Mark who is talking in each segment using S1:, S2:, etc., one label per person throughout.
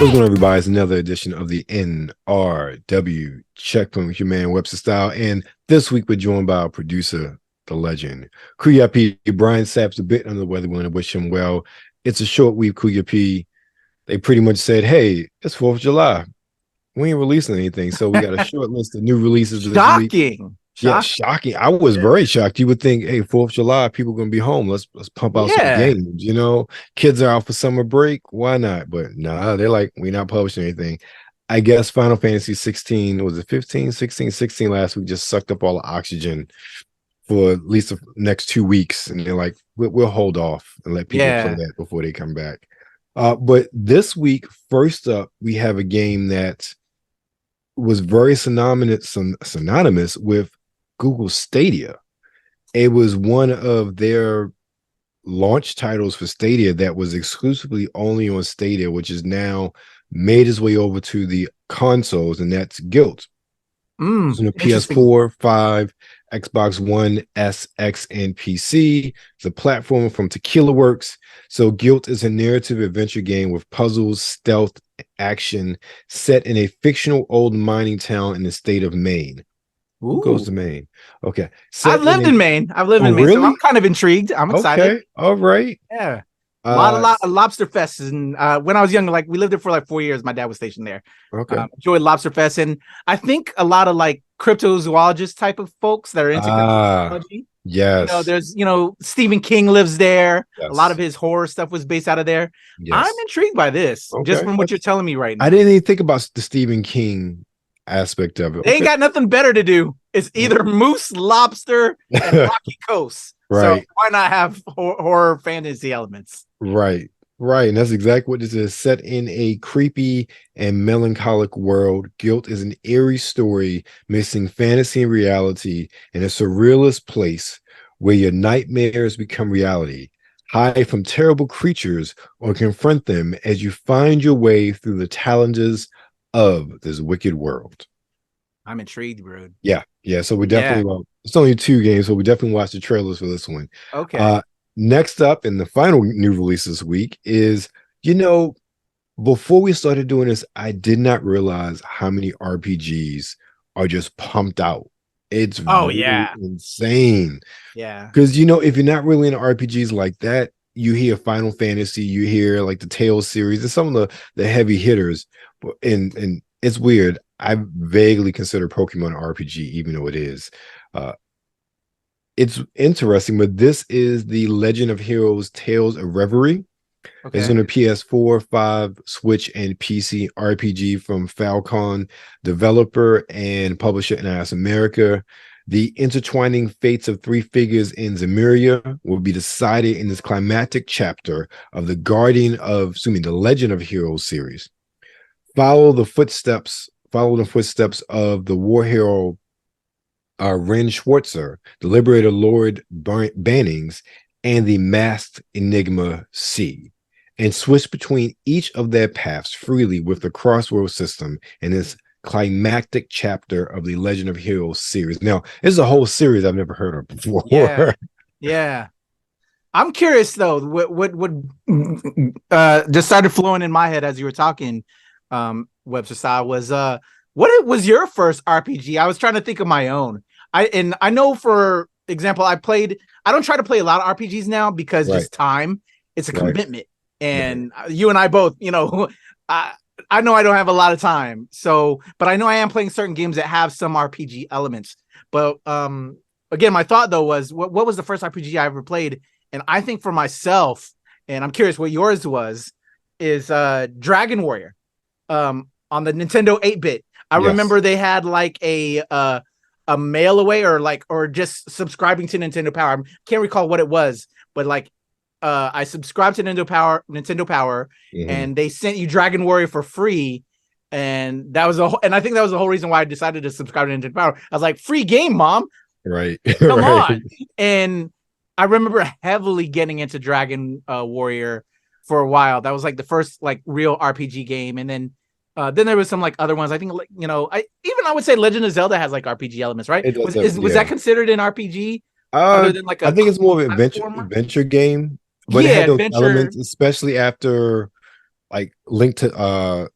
S1: What's going on, everybody? It's another edition of the NRW Checkpoint with your man WebsterStyle, and this week we're joined by our producer, the legend, Kuya P. Brian Sapp's a bit under the weather. We want to wish him well. It's a short week, Kuya P. They pretty much said, "Hey, it's 4th of July. We ain't releasing anything, so we got a short list of new releases this week." Yeah, shocking. I was very shocked. You would think, hey, 4th of July, people are going to be home. Let's pump out some games, you know? Kids are out for summer break. Why not? But nah, they're like, we're not publishing anything. I guess Final Fantasy 16, was it 15, 16 last week, just sucked up all the oxygen for at least the next 2 weeks. And they're like, we'll hold off and let people play that before they come back. But this week, first up, we have a game that was very synonymous with Google Stadia. It was one of their launch titles for Stadia that was exclusively only on Stadia, which is now made its way over to the consoles, and that's Gylt. It's on the PS4, 5, Xbox One, S, X, and PC. It's a platform from Tequila Works. So Gylt is a narrative adventure game with puzzles, stealth, action, set in a fictional old mining town in the state of Maine. Who goes to Maine? Okay.
S2: I've lived in Maine. I've lived in Maine, so I'm kind of intrigued. I'm excited.
S1: Okay. All right.
S2: Yeah. A lot of lobster fests. And when I was younger, like we lived there for like 4 years. My dad was stationed there.
S1: Okay.
S2: Enjoyed lobster fests. And I think a lot of like cryptozoologist type of folks that are into cryptozoology.
S1: Yes.
S2: You know, there's, Stephen King lives there. Yes. A lot of his horror stuff was based out of there. Yes. I'm intrigued by this, just from what you're telling me right now.
S1: I didn't even think about the Stephen King aspect of it.
S2: They ain't got nothing better to do. It's either moose, lobster, and rocky coast.
S1: Right.
S2: So why not have horror fantasy elements?
S1: Right. And that's exactly what this is. Set in a creepy and melancholic world, Gylt is an eerie story mixing fantasy and reality in a surrealist place where your nightmares become reality. Hide from terrible creatures or confront them as you find your way through the challenges of this wicked world.
S2: I'm intrigued, bro.
S1: Yeah. So we definitely it's only 2 games, so we definitely watched the trailers for this one.
S2: Okay.
S1: Next up, in the final new release this week is, before we started doing this, I did not realize how many RPGs are just pumped out. It's really insane.
S2: Yeah.
S1: Because, if you're not really into RPGs like that, you hear Final Fantasy, you hear like the Tales series and some of the heavy hitters. And it's weird. I vaguely consider Pokemon RPG, even though it is. It's interesting, but this is the Legend of Heroes Tales of Reverie. Okay. It's on the PS4, 5, Switch, and PC RPG from Falcon, developer and publisher in America. The intertwining fates of 3 figures in Zemuria will be decided in this climactic chapter of the the Legend of Heroes series. Follow the footsteps of the war hero Ren Schwarzer, the Liberator Lord Bannings, and the masked Enigma C, and switch between each of their paths freely with the crossroad system in this climactic chapter of the Legend of Heroes series. Now, this is a whole series I've never heard of before.
S2: Yeah. I'm curious though, what just started flowing in my head as you were talking, WebsterStyle, was what was your first RPG? I was trying to think of my own. I know, for example, I don't try to play a lot of RPGs now because just time. It's a commitment. And you and I both, I know I don't have a lot of time. So, but I know I am playing certain games that have some RPG elements. But again, my thought though was, what was the first RPG I ever played? And I think for myself, and I'm curious what yours was, is Dragon Warrior on the Nintendo 8-bit. I remember they had like a mail away or just subscribing to Nintendo Power. I can't recall what it was, but like I subscribed to Nintendo Power, and they sent you Dragon Warrior for free. And that was and I think that was the whole reason why I decided to subscribe to Nintendo Power. I was like, free game, mom.
S1: Right.
S2: Come on. And I remember heavily getting into Dragon Warrior for a while. That was like the first like real RPG game. And then there was some like other ones. I think I would say Legend of Zelda has like RPG elements, right? Was that considered an RPG?
S1: Other than like I think it's more of an adventure game, but it had those elements, especially after like Link to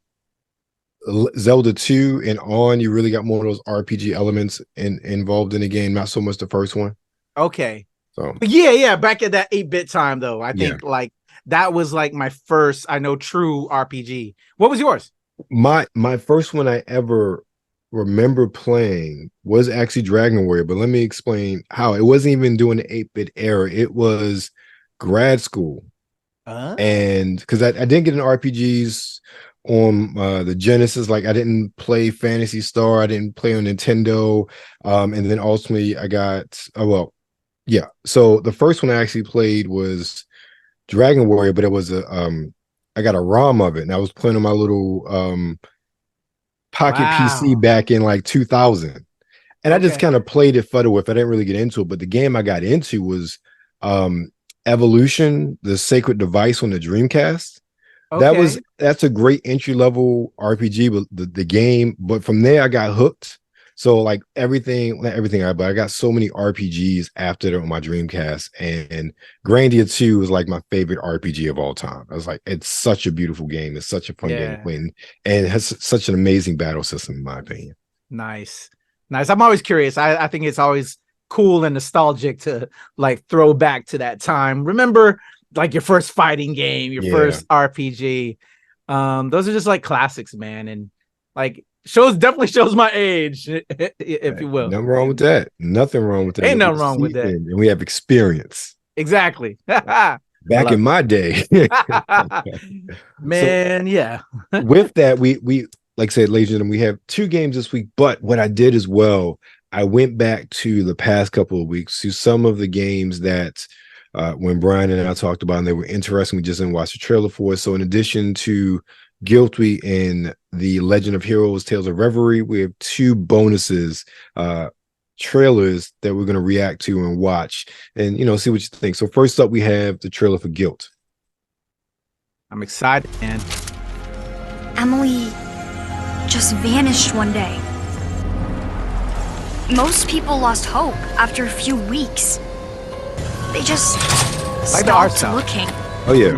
S1: Zelda 2 and on, you really got more of those RPG elements involved in the game, not so much the first one.
S2: Okay.
S1: So
S2: yeah, back at that 8-bit time though. I think
S1: yeah.
S2: like that was like my first, I know, true RPG. What was yours?
S1: My first one I ever remember playing was actually Dragon Warrior, but let me explain how. It wasn't even doing the 8-bit era. It was grad school. And because I didn't get into RPGs on the Genesis, like I didn't play Phantasy Star, I didn't play on Nintendo, and then ultimately I got so the first one I actually played was Dragon Warrior, but it was I got a ROM of it, and I was playing on my little pocket PC back in like 2000, and I just kind of played it for the whiff. I didn't really get into it, but the game I got into was Evolution, the Sacred Device on the Dreamcast. That's a great entry level RPG, but the game. But from there, I got hooked. So like everything, but I got so many RPGs after that on my Dreamcast, and Grandia 2 was like my favorite RPG of all time. I was like, it's such a beautiful game. It's such a fun game to play, and it has such an amazing battle system, in my opinion.
S2: Nice. I'm always curious. I think it's always cool and nostalgic to like throw back to that time. Remember like your first fighting game, your first RPG. Those are just like classics, man. And like definitely shows my age, if you will.
S1: Nothing wrong with that. Nothing wrong with that.
S2: Ain't nothing wrong with that.
S1: And we have experience.
S2: Exactly.
S1: Back in my day.
S2: Man,
S1: with that, we like I said, ladies and gentlemen, we have 2 games this week, but what I did as well, I went back to the past couple of weeks to some of the games that when Brian and I talked about, and they were interesting, we just didn't watch the trailer for it. So in addition to Gylt and the Legend of Heroes Tales of Reverie, we have 2 bonuses, trailers that we're going to react to and watch and, see what you think. So first up, we have the trailer for Gylt.
S2: I'm excited, man.
S3: Emily just vanished one day. Most people lost hope after a few weeks. They just stopped looking.
S1: Oh, yeah.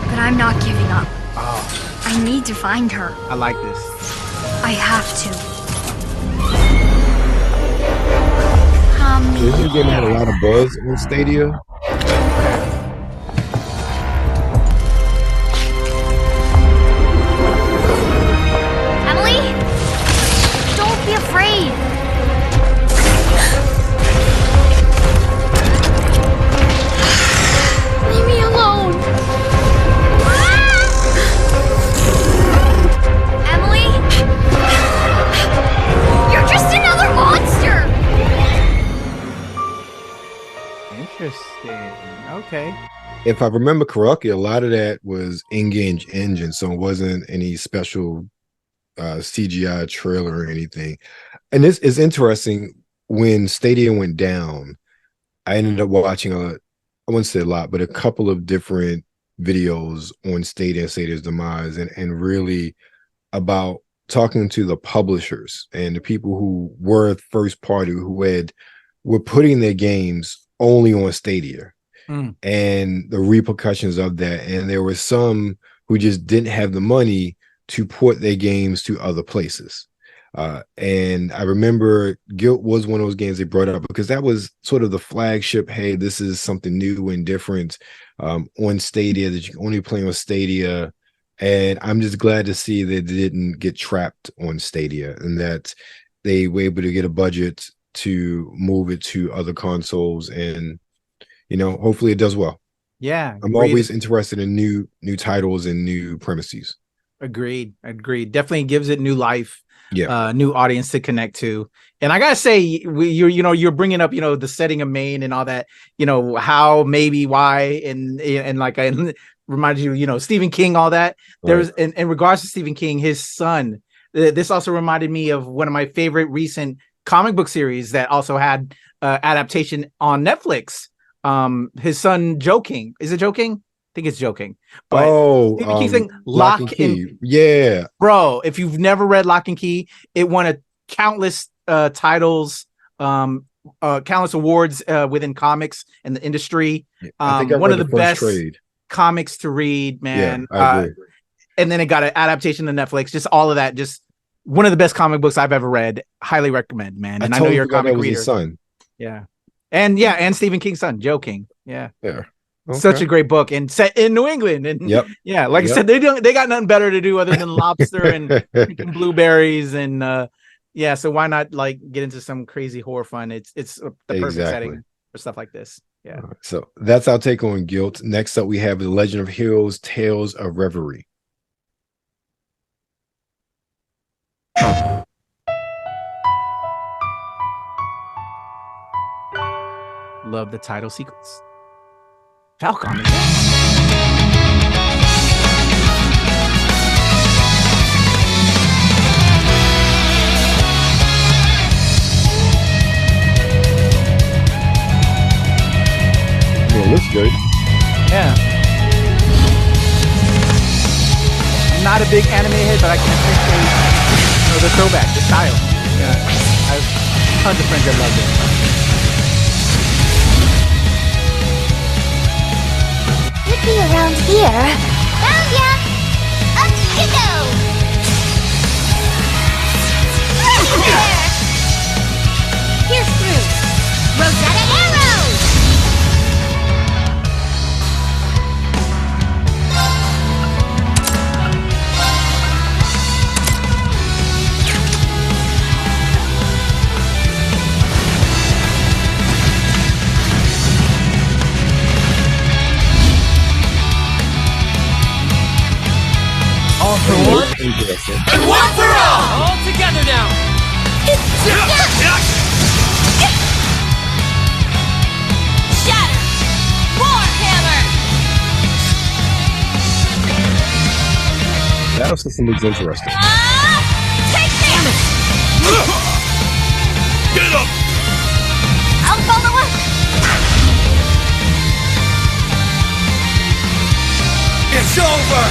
S3: But I'm not giving up. I need to find her.
S2: I like this.
S3: I have to.
S1: This game had a lot of buzz on Stadia.
S3: Emily? Don't be afraid. Leave me alone. Emily? You're just another monster.
S2: Interesting. Okay.
S1: If I remember correctly, a lot of that was in-game engine, so it wasn't any special CGI trailer or anything. And this is interesting. When Stadia went down, I ended up watching I wouldn't say a lot, but a couple of different videos on Stadia and Stadia's demise, and really about talking to the publishers and the people who were first party, who were putting their games only on Stadia and the repercussions of that. And there were some who just didn't have the money to port their games to other places. And I remember Gylt was one of those games they brought up because that was sort of the flagship. Hey, this is something new and different on Stadia that you can only play on Stadia. And I'm just glad to see that they didn't get trapped on Stadia and that they were able to get a budget to move it to other consoles, and hopefully it does well.
S2: Yeah,
S1: I'm always interested in new titles and new premises.
S2: Agreed. Definitely gives it new life.
S1: Yeah,
S2: new audience to connect to. And I gotta say, you're bringing up the setting of Maine and all that. How, maybe, why, and like I reminded you, Stephen King, all that. There's in regards to Stephen King, his son. This also reminded me of one of my favorite recent comic book series that also had adaptation on Netflix. His son, Joe King. Is it Joe King? I think it's Joe King. But Stephen King saying Lock and Key.
S1: Yeah.
S2: Bro, if you've never read Lock and Key, it won countless titles, countless awards within comics and the industry.
S1: I think I
S2: one of
S1: read
S2: the best
S1: trade.
S2: comics to read, man.
S1: Yeah, I agree.
S2: And then it got an adaptation to Netflix. Just all of that. Just one of the best comic books I've ever read. Highly recommend, man. And I know you're a comic reader.
S1: His son.
S2: Yeah. And Stephen King's son, Joe King. Yeah.
S1: Yeah. Okay.
S2: Such a great book and set in New England. And yeah, like I said, they got nothing better to do other than lobster and freaking blueberries and yeah. So why not like get into some crazy horror fun? It's the perfect setting for stuff like this. Yeah.
S1: Right, so that's our take on Gylt. Next up, we have The Legend of Heroes: Tales of Reverie.
S2: Love the title sequence. Falcon.
S1: Yeah, looks good.
S2: Yeah. I'm not a big anime head, but I can appreciate the throwback, the style. Yeah. I have tons of friends that love it.
S4: Could be around here. Found ya! Up you go! Ready there! Here's through. Rosetta arrows!
S5: All for one, and one for all! All together now!
S4: Shatter! Warhammer!
S1: Battle system looks interesting.
S4: Take damage!
S5: Get up!
S4: I'll follow up!
S5: It's over!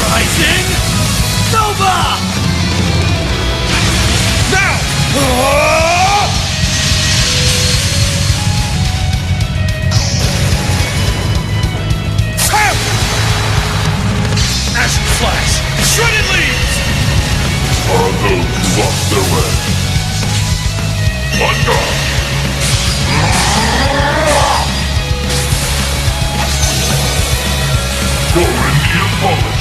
S5: Rising Nova! Now! Ashen Flash! Shredded leaves!
S6: Are those who lost their way? Thunder! Corinthian polish.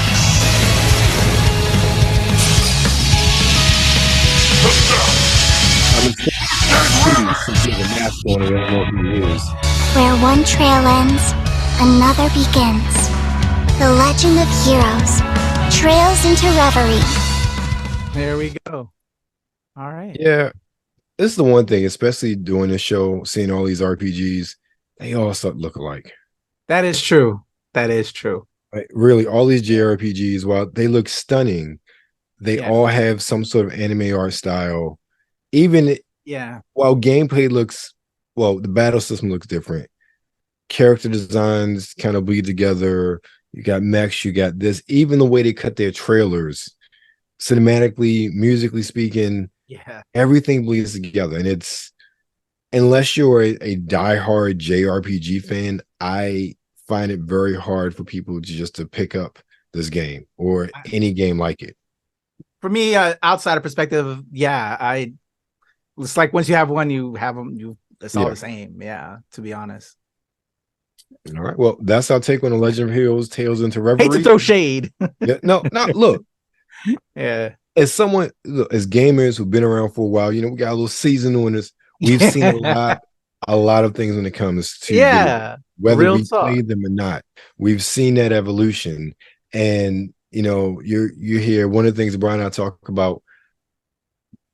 S1: I'm expecting some sort of mask on it. I don't know who he is.
S4: Where one trail ends, another begins. The Legend of Heroes trails into Reverie.
S2: There we go. All right.
S1: Yeah. This is the one thing, especially doing this show, seeing all these RPGs, they all start look alike.
S2: That is true. That is true.
S1: Like, really, all these JRPGs, while they look stunning, they all have some sort of anime art style. Even while gameplay looks, well, the battle system looks different. Character designs kind of bleed together. You got mechs, you got this. Even the way they cut their trailers, cinematically, musically speaking, everything bleeds together. And it's, unless you're a diehard JRPG fan, I find it very hard for people to pick up this game or any game like it.
S2: For me, outsider perspective, it's like once you have one, you have them. It's all the same. Yeah, to be honest.
S1: All right. Well, that's our take on The Legend of Heroes: Tales into Reverie.
S2: Hate to throw shade.
S1: No. Look.
S2: Yeah.
S1: As someone, as gamers who've been around for a while, we got a little season on this. We've seen a lot of things when it comes to whether we play them or not. We've seen that evolution, and you hear one of the things Brian and I talk about,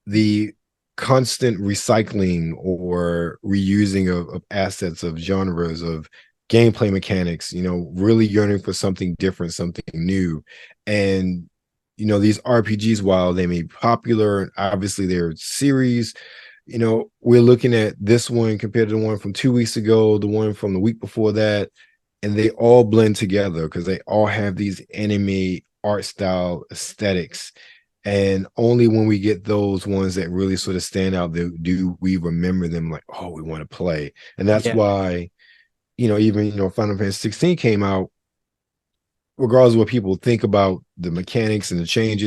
S1: the constant recycling or reusing of assets, of genres, of gameplay mechanics, really yearning for something different, something new. And these RPGs, while they may be popular and obviously they're series, we're looking at this one compared to the one from 2 weeks ago, the one from the week before that, and they all blend together because they all have these anime art style aesthetics. And only when we get those ones that really sort of stand out, do we remember them like, oh, we want to play. And that's why, even, Final Fantasy 16 came out, regardless of what people think about the mechanics and the change,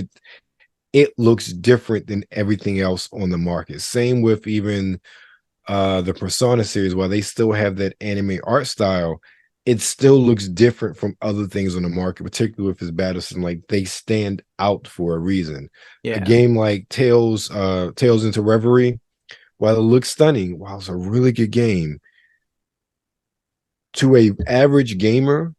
S1: it looks different than everything else on the market. Same with even the Persona series, while they still have that anime art style, it still looks different from other things on the market, particularly with his battle system. Like, they stand out for a reason. A game like Tales into Reverie, while it looks stunning, while it's a really good game, to a average gamer,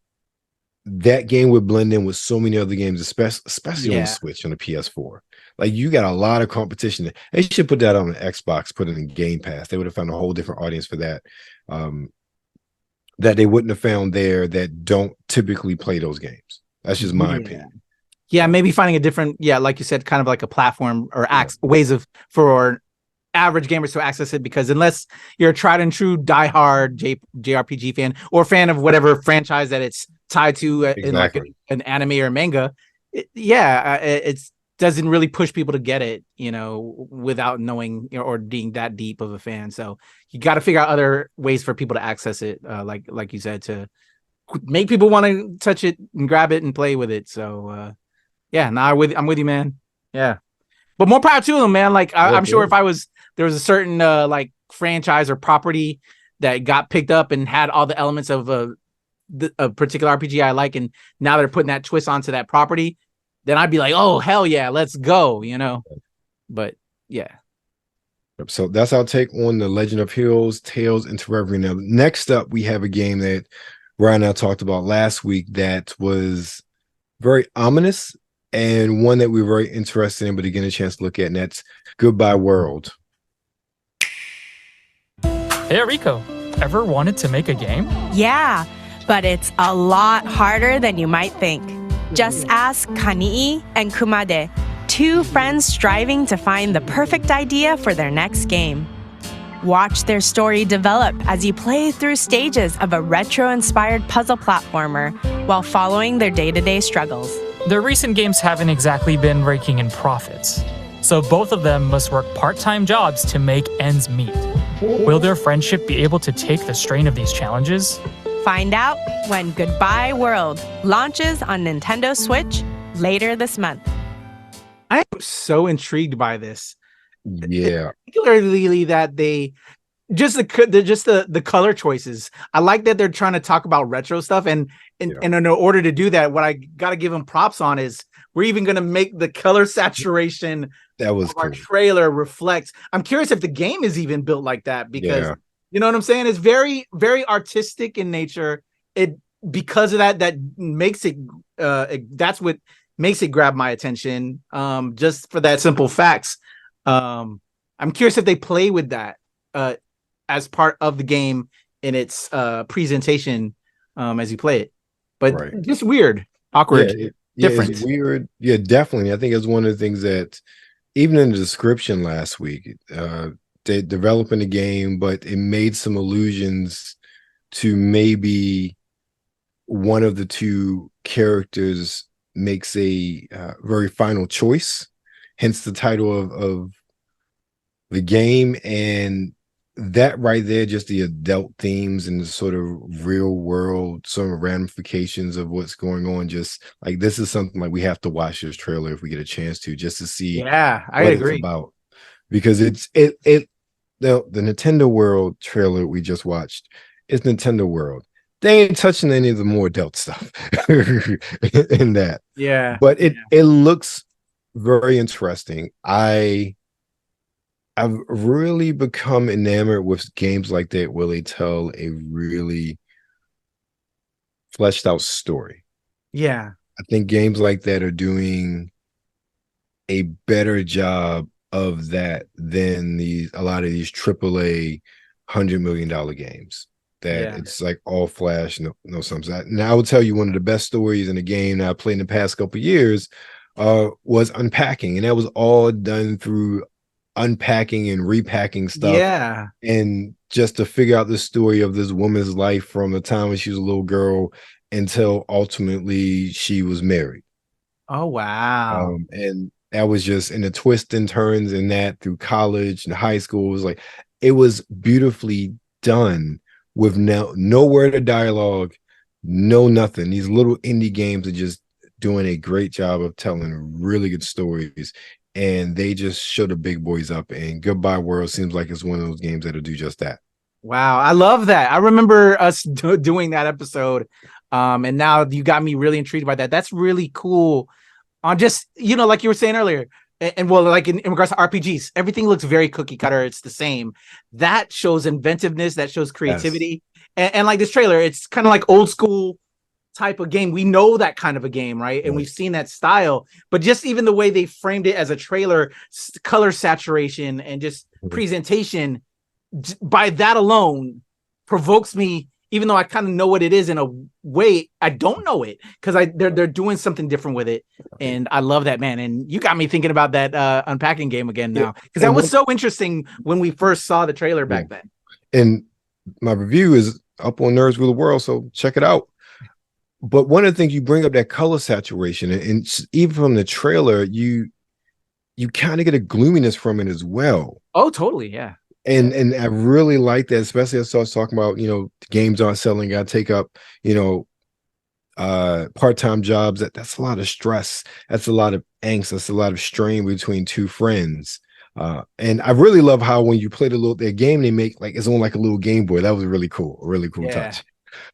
S1: that game would blend in with so many other games, especially on the Switch, on the PS4. Like, you got a lot of competition. They should put that on the Xbox, put it in Game Pass. They would have found a whole different audience for that. That they wouldn't have found there that don't typically play those games. That's just my opinion.
S2: Yeah, maybe finding a different, like you said, kind of like a platform or ways for average gamers to access it, because unless you're a tried and true diehard JRPG fan or fan of whatever franchise that it's tied to in like an anime or manga, it doesn't really push people to get it, without knowing or being that deep of a fan. So you got to figure out other ways for people to access it, like you said, to make people want to touch it and grab it and play with it. So I'm with you, man. Yeah, but more power to them, man. Like I'm sure if there was a certain like franchise or property that got picked up and had all the elements of a particular RPG I like, and now they're putting that twist onto that property, then I'd be like, oh, hell yeah, let's go, But yeah.
S1: So that's our take on the Legend of Heroes, Tales into Reverie. Now, next up, we have a game that Ryan and I talked about last week that was very ominous and one that we were very interested in, but again, a chance to look at, and that's Goodbye World.
S5: Hey, Rico, ever wanted to make a game?
S7: Yeah, but it's a lot harder than you might think. Just ask Kanii and Kumade, two friends striving to find the perfect idea for their next game. Watch their story develop as you play through stages of a retro-inspired puzzle platformer while following their day-to-day struggles.
S5: Their recent games haven't exactly been raking in profits, so both of them must work part-time jobs to make ends meet. Will their friendship be able to take the strain of these challenges?
S7: Find out when Goodbye World launches on Nintendo Switch later this month.
S2: I am so intrigued by this.
S1: Yeah,
S2: particularly that they just the color choices. I like that they're trying to talk about retro stuff, and in order to do that, what I got to give them props on is we're even going to make the color saturation
S1: that was
S2: our trailer reflect. I'm curious if the game is even built like that, because you know what I'm saying? It's very, very artistic in nature. Because of that makes it that's what makes it grab my attention. Just for that simple facts. I'm curious if they play with that as part of the game in its presentation as you play it. But just weird, awkward, different.
S1: It's weird. Yeah, definitely. I think it's one of the things that even in the description last week, they developing the game, but it made some allusions to maybe one of the two characters makes a very final choice, hence the title of the game. And that right there, just the adult themes and the sort of real world sort of ramifications of what's going on, just like this is something like we have to watch this trailer if we get a chance to, just to see
S2: I agree
S1: it's about, because the Nintendo World trailer we just watched is Nintendo World. They ain't touching any of the more adult stuff in that.
S2: Yeah.
S1: But it looks very interesting. I've really become enamored with games like that where they tell a really fleshed out story.
S2: Yeah.
S1: I think games like that are doing a better job of that than a lot of these AAA $100 million games. It's like all flash, no something. And I will tell you, one of the best stories in a game that I played in the past couple of years was Unpacking, and that was all done through unpacking and repacking stuff.
S2: Yeah,
S1: and just to figure out the story of this woman's life from the time when she was a little girl until ultimately she was married.
S2: Oh wow!
S1: And that was just in the twists and turns in that through college and high school. It was like, it was beautifully done with no word of dialogue, no nothing. These little indie games are just doing a great job of telling really good stories, and they just show the big boys up. And Goodbye World seems like it's one of those games that'll do just that.
S2: Wow, I love that. I remember us doing that episode, and now you got me really intrigued by that. That's really cool. On just, like you were saying earlier, and well, like in regards to RPGs, everything looks very cookie cutter. It's the same. That shows inventiveness. That shows creativity. Yes. And like this trailer, it's kind of like old school type of game. We know that kind of a game, right? And we've seen that style, but just even the way they framed it as a trailer, color saturation and just presentation, by that alone provokes me. Even though I kind of know what it is in a way, I don't know it because they're doing something different with it, and I love that, man. And you got me thinking about that unpacking game again now, because that was so interesting when we first saw the trailer back then.
S1: And my review is up on Nerds Rule the World, so check it out. But one of the things you bring up, that color saturation, and even from the trailer, you kind of get a gloominess from it as well.
S2: Oh, totally, yeah.
S1: And I really like that, especially as I started talking about, games aren't selling, got to take up, part-time jobs. That's a lot of stress. That's a lot of angst. That's a lot of strain between two friends. And I really love how when you play their game, they make like, it's on like a little Game Boy. That was really cool. A really cool touch.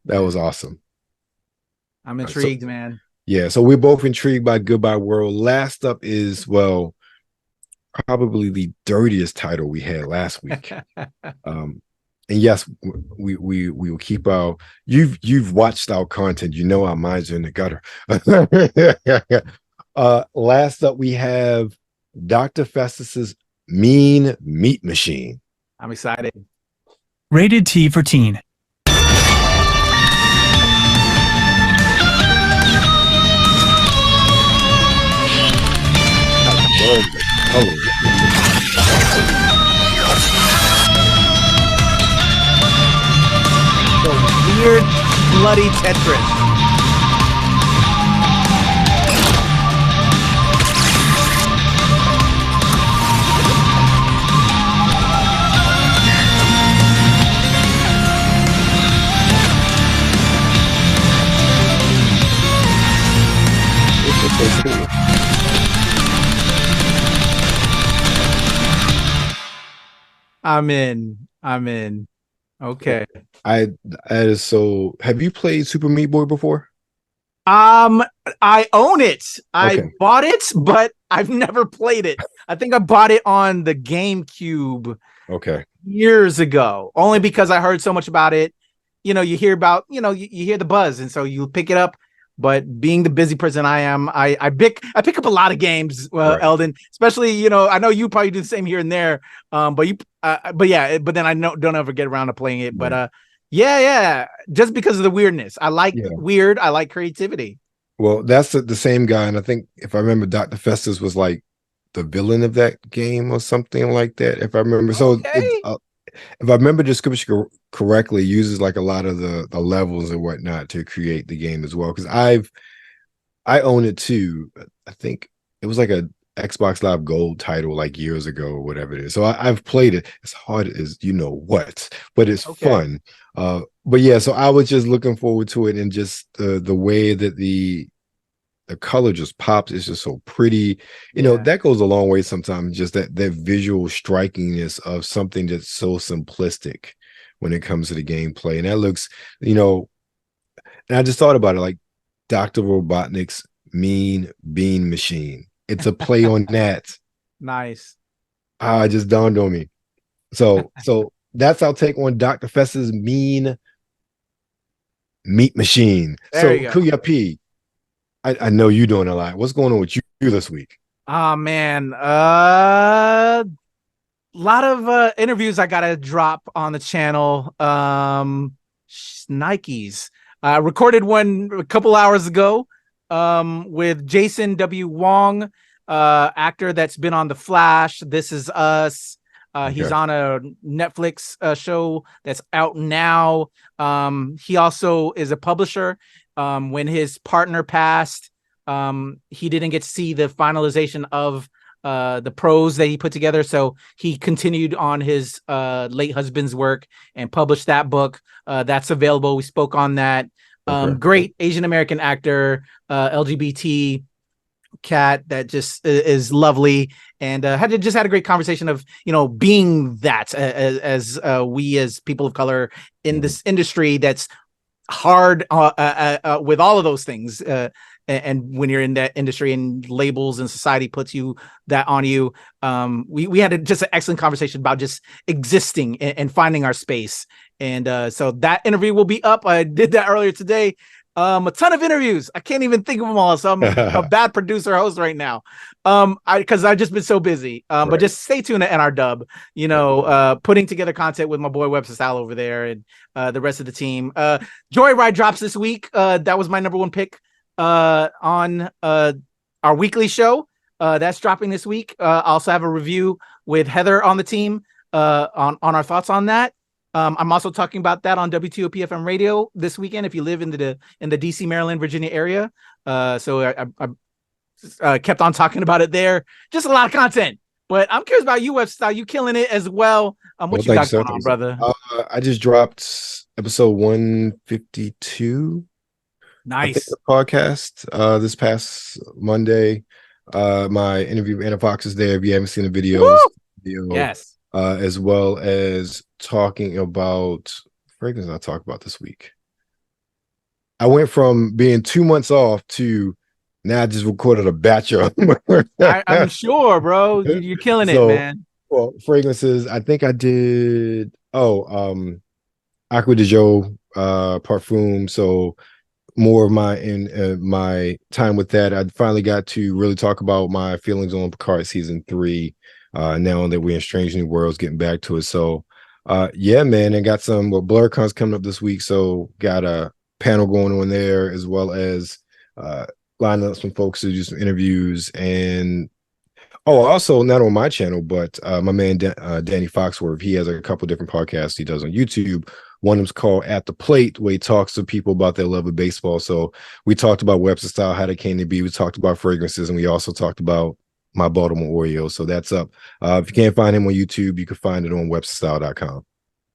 S1: That was awesome.
S2: I'm intrigued, man.
S1: Yeah. So we're both intrigued by Goodbye World. Last up is, probably the dirtiest title we had last week. And yes, we will keep our, you've watched our content, our minds are in the gutter. Last up we have Dr. Festus's Mean Meat Machine.
S2: I'm excited.
S8: Rated T for teen.
S2: The weird bloody Tetris. I'm in. Okay.
S1: That is so. Have you played Super Meat Boy before?
S2: I own it. I
S1: Okay.
S2: bought it, but I've never played it. I think I bought it on the GameCube
S1: Okay.
S2: years ago, only because I heard so much about it. You hear about, you hear the buzz, and so you pick it up. But being the busy person I am, I pick up a lot of games,
S1: Right.
S2: Eldon. Especially, I know you probably do the same here and there. But then I don't ever get around to playing it. But yeah, just because of the weirdness. I like weird. I like creativity.
S1: Well, that's the same guy, and I think if I remember, Dr. Festus was like the villain of that game or something like that. If I remember, if I remember the description correctly, it uses like a lot of the levels and whatnot to create the game as well. Because I own it too. I think it was like a Xbox Live Gold title like years ago or whatever it is. So I've played it. It's hard as but it's fun. But yeah, so I was just looking forward to it, and just the way that the color just pops. It's just so pretty. That goes a long way sometimes, just that visual strikingness of something that's so simplistic when it comes to the gameplay. And that looks, and I just thought about it, like Dr. Robotnik's Mean Bean Machine. It's a play on that.
S2: Nice.
S1: It just dawned on me. So that's our take on Dr. Festus's Mean Meat Machine.
S2: There you go.
S1: Kuya P, I know you're doing a lot. What's going on with you this week?
S2: Oh man, lot of interviews I gotta drop on the channel. Nikes. Recorded one a couple hours ago with Jason W. Wong, actor that's been on The Flash, This Is Us. He's on a Netflix show that's out now. He also is a publisher. When his partner passed, he didn't get to see the finalization of the prose that he put together. So he continued on his late husband's work and published that book. That's available. We spoke on that. Great Asian American actor, LGBT cat that just is lovely, and had a great conversation of, you know, being that as we as people of color in this industry that's hard with all of those things. And when you're in that industry and labels and society puts you that on you, we had just an excellent conversation about just existing and finding our space. And so that interview will be up. I did that earlier today. A ton of interviews. I can't even think of them all. So I'm a bad producer host right now. Because I've just been so busy. But just stay tuned to NRW, you know, putting together content with my boy WebsterStyle over there and the rest of the team. Joyride drops this week. That was my number one pick on our weekly show. That's dropping this week. I also have a review with Heather on the team on our thoughts on that. I'm also talking about that on WTOP-FM Radio this weekend if you live in the DC, Maryland, Virginia area. So I kept on talking about it there. Just a lot of content. But I'm curious about you, WebsterStyle. You killing it as well. What you got going on, brother?
S1: I just dropped episode 152.
S2: Nice.
S1: The podcast this past Monday. My interview with Anna Fox is there. If you haven't seen the videos,
S2: yes.
S1: As well as talking about fragrance I talked about this week. I went from being 2 months off to now I just recorded a batch of
S2: I'm sure, bro. You're killing it, man.
S1: Well, fragrances. I think I did Acqua di Gio Parfum. So more of my time with that. I finally got to really talk about my feelings on Picard season 3. Now that we're in Strange New Worlds, getting back to it. So yeah, man, and got some BlurCon's coming up this week. So got a panel going on there, as well as lining up some folks to do some interviews. And also not on my channel, but my man Danny Foxworth, he has a couple different podcasts he does on YouTube. One of them's called At the Plate, where he talks to people about their love of baseball. So we talked about WebsterStyle, how they came to be. We talked about fragrances, and we also talked about my Baltimore Orioles. So that's up. If you can't find him on YouTube, you can find it on WebsterStyle.com.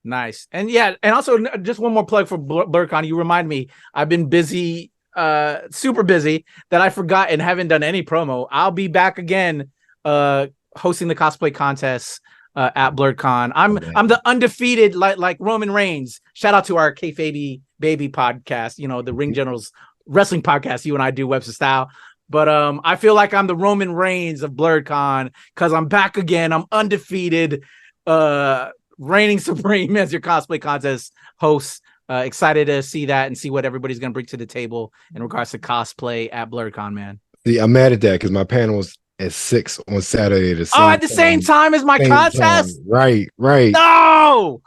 S2: Nice. And yeah, and also just one more plug for BlurCon. You remind me, I've been busy, super busy, that I forgot and haven't done any promo. I'll be back again hosting the cosplay contest at BlurCon. I'm the undefeated like Roman Reigns. Shout out to our KayFabeyBaby podcast, you know, the Ring Generals wrestling podcast you and I do, WebsterStyle. But I feel like I'm the Roman Reigns of BlurCon because I'm back again. I'm undefeated, reigning supreme as your cosplay contest host. Excited to see that and see what everybody's going to bring to the table in regards to cosplay at BlurCon, man.
S1: See, I'm mad at that because my panel was at 6 on Saturday.
S2: At the same time as my contest?
S1: Right.
S2: No!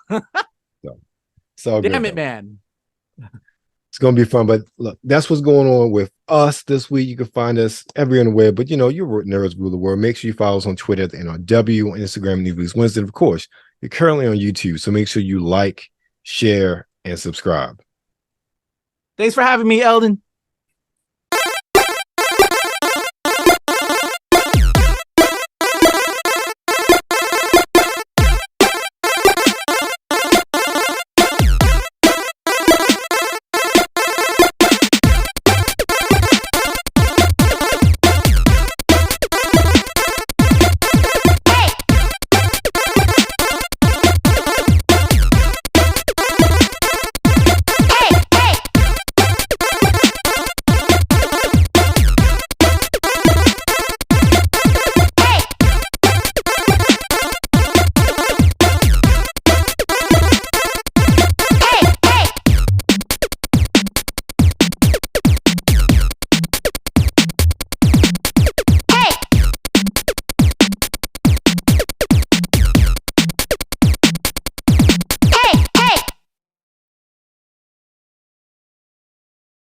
S1: So
S2: damn it, man.
S1: It's going to be fun, but look, that's what's going on with us this week. You can find us everywhere on the web, but you know, you're nerds rule the world. Make sure you follow us on Twitter at the NRW, on Instagram, New Release Wednesday. And of course, you're currently on YouTube, so make sure you like, share, and subscribe.
S2: Thanks for having me, Eldon.